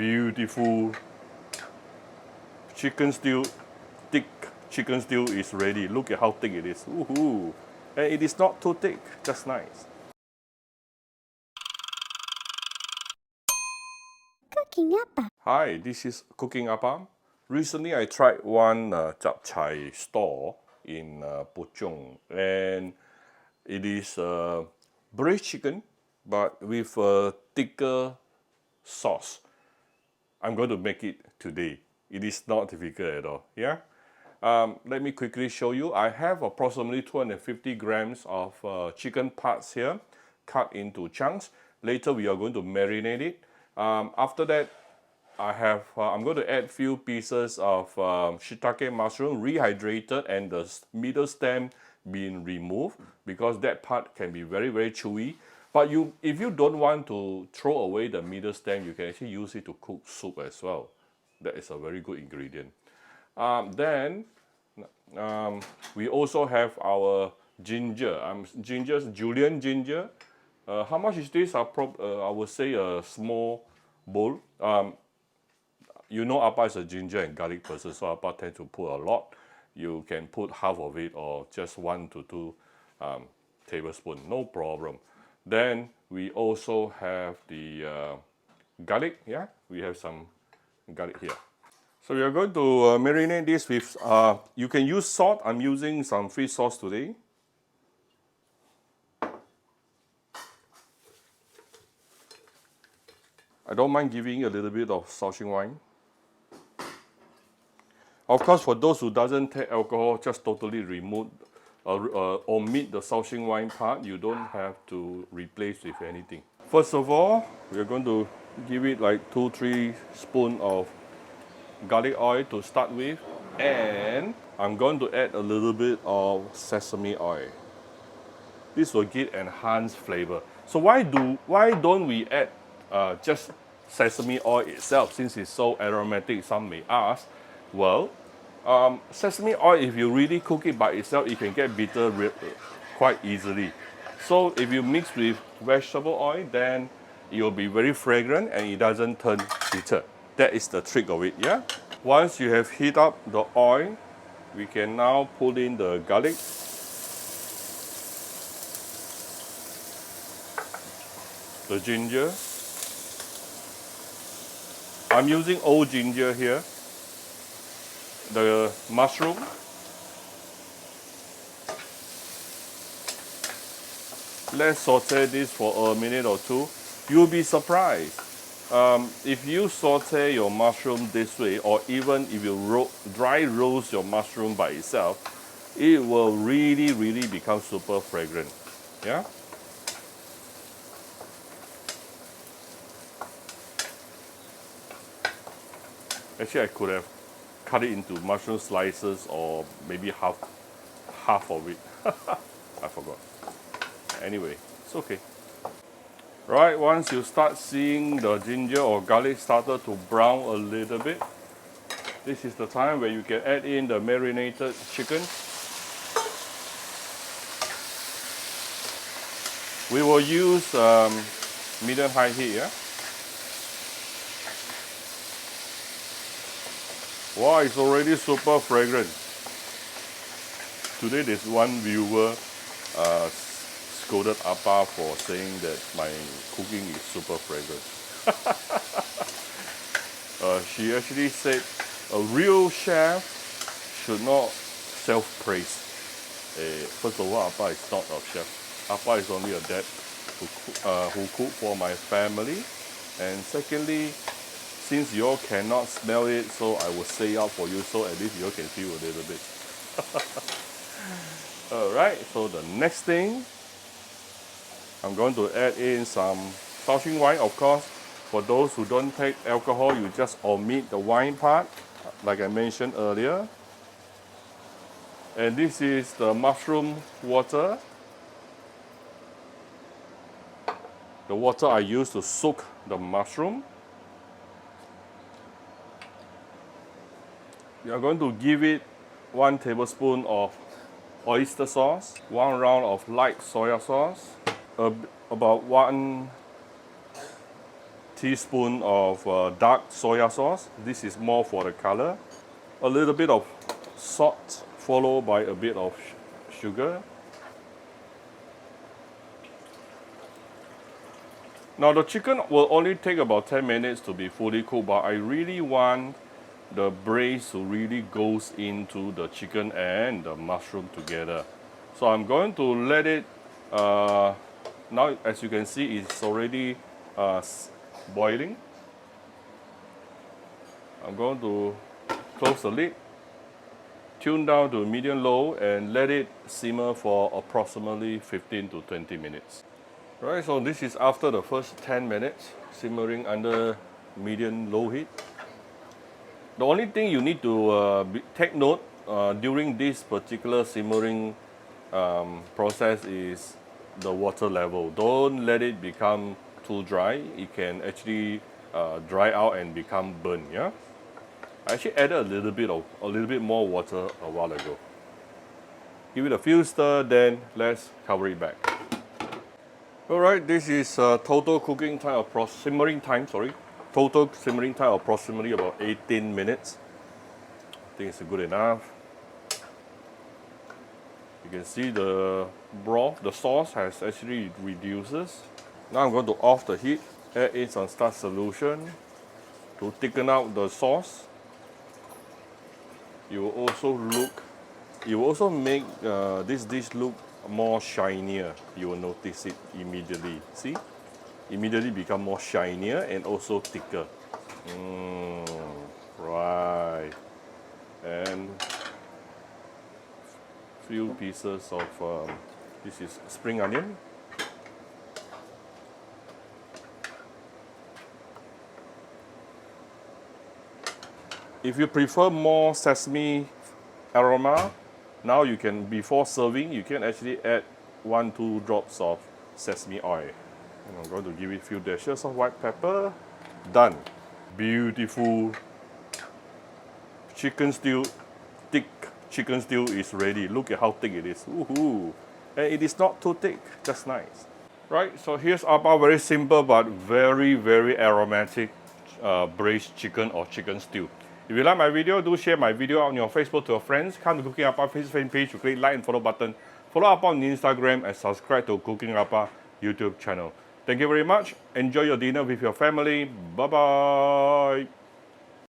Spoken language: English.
beautiful chicken stew, thick chicken stew is ready. Look at how thick it is. Woohoo! And it is not too thick, just nice. Cooking Appa. Hi, this is Cooking Appa. Recently, I tried one japchae store in Puchong, and it is braised chicken, but with a thicker sauce. I'm going to make it today. It is not difficult at all. Yeah. Let me quickly show you. I have approximately 250 grams of chicken parts here, cut into chunks. Later, we are going to marinate it. After that, I'm going to add few pieces of shiitake mushroom, rehydrated, and the middle stem being removed because that part can be very, very chewy. But if you don't want to throw away the middle stem, you can actually use it to cook soup as well. That is a very good ingredient. Then we also have our ginger. Julienne ginger. How much is this? I would say a small bowl. You know, Appa is a ginger and garlic person, so Appa tends to put a lot. You can put half of it or just 1 to 2 tablespoons, no problem. Then we also have the garlic. Yeah, we have some garlic here. So we are going to marinate this with, you can use salt. I'm using some fish sauce today. I don't mind giving a little bit of Shaoxing wine. Of course, for those who doesn't take alcohol, just totally remove, omit the Shaoxing wine part. You don't have to replace with anything. First of all, we are going to give it like 2-3 spoons of garlic oil to start with, and I'm going to add a little bit of sesame oil. This will give enhanced flavor. So why don't we add just sesame oil itself, since it's so aromatic? Some may ask. Well, sesame oil, if you really cook it by itself, it can get bitter quite easily. So if you mix with vegetable oil, then it will be very fragrant and it doesn't turn bitter. That is the trick of it, yeah? Once you have heated up the oil, we can now put in the garlic. The ginger. I'm using old ginger here. The mushroom. Let's saute this for a minute or two. You'll be surprised. If you saute your mushroom this way, or even if you dry roast your mushroom by itself, it will really, really become super fragrant. Yeah? Actually, I could have cut it into mushroom slices or maybe half of it. I forgot. Anyway, it's okay. Right, once you start seeing the ginger or garlic started to brown a little bit, this is the time where you can add in the marinated chicken. We will use medium-high heat, yeah? Wow, it's already super fragrant. Today there's one viewer scolded Appa for saying that my cooking is super fragrant. She actually said a real chef should not self-praise. First of all, Appa is not a chef. Appa is only a dad who cook for my family. And secondly, since you all cannot smell it, so I will say out for you so at least you all can feel a little bit. Alright, so the next thing, I'm going to add in some Shaoxing wine. Of course, for those who don't take alcohol, you just omit the wine part, like I mentioned earlier. And this is the mushroom water. The water I use to soak the mushroom. You are going to give it 1 tablespoon of oyster sauce, 1 round of light soya sauce, about 1 teaspoon of dark soya sauce. This is more for the color. A little bit of salt, followed by a bit of sugar. Now the chicken will only take about 10 minutes to be fully cooked, but I really want the braise to really goes into the chicken and the mushroom together. So I'm going to let it, now as you can see, it's already boiling. I'm going to close the lid, tune down to medium low, and let it simmer for approximately 15 to 20 minutes. Right, so this is after the first 10 minutes simmering under medium low heat. The only thing you need to take note during this particular simmering process is the water level. Don't let it become too dry. It can actually dry out and become burnt. Yeah, I actually added a little bit more water a while ago. Give it a few stir, then let's cover it back. All right, this is total cooking time simmering time. Sorry, total simmering time approximately about 18 minutes. I think it's good enough. You can see the broth, the sauce has actually reduces. Now I'm going to off the heat, add in some starch solution to thicken out the sauce. You will also make this dish look more shinier. You will notice it immediately. See? Immediately become more shinier and also thicker. Right. And few pieces of this is spring onion. If you prefer more sesame aroma, now you can, before serving, you can actually add 1-2 drops of sesame oil. And I'm going to give it a few dashes of white pepper. Done. Beautiful chicken stew, thick chicken stew is ready. Look at how thick it is. Woohoo! And it is not too thick, just nice. Right, so here's our very simple but very, very aromatic braised chicken or chicken stew. If you like my video, do share my video on your Facebook to your friends. Come to Cooking Appa Facebook page to click like and follow button. Follow up on Instagram and subscribe to Cooking Appa YouTube channel. Thank you very much. Enjoy your dinner with your family. Bye-bye.